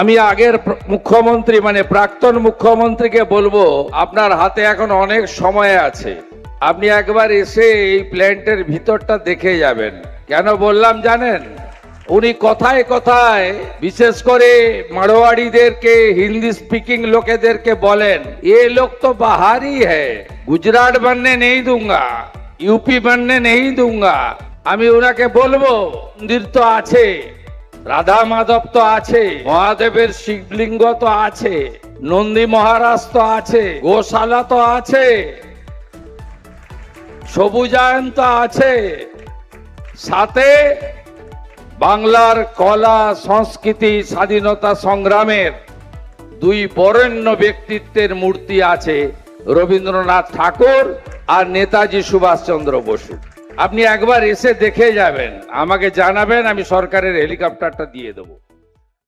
আমি আগের মুখ্যমন্ত্রী মানে প্রাক্তন মুখ্যমন্ত্রীকে বলবো, আপনার হাতে এখন অনেক সময় আছে, আপনি একবার এসে এই প্ল্যান্টের ভিতরটা দেখে যাবেন। কেন বললাম জানেন? উনি কথায় কথায় বিশেষ করে মারোয়াড়িদেরকে, হিন্দি স্পিকিং লোকেদেরকে বলেন, এ লোক তো বাহারি হ্যায়, গুজরাট बनने नहीं दूंगा, यूपी बनने नहीं दूंगा। আমি ওনাকে বলবো, মন্দির তো আছে, রাধা মাধব তো আছে, মহাদেবের শিবলিঙ্গ তো আছে, নন্দী মহারাজ তো আছে, গোশালা তো আছে, সবুজায়ন তো আছে, সাথে বাংলার কলা সংস্কৃতি স্বাধীনতা সংগ্রামের দুই বরেণ্য ব্যক্তিত্বের মূর্তি আছে, রবীন্দ্রনাথ ঠাকুর আর নেতাজি সুভাষচন্দ্র বসু। আপনি একবার এসে দেখে যাবেন, আমাকে জানাবেন, আমি সরকারের হেলিকপ্টারটা দিয়ে দেবো।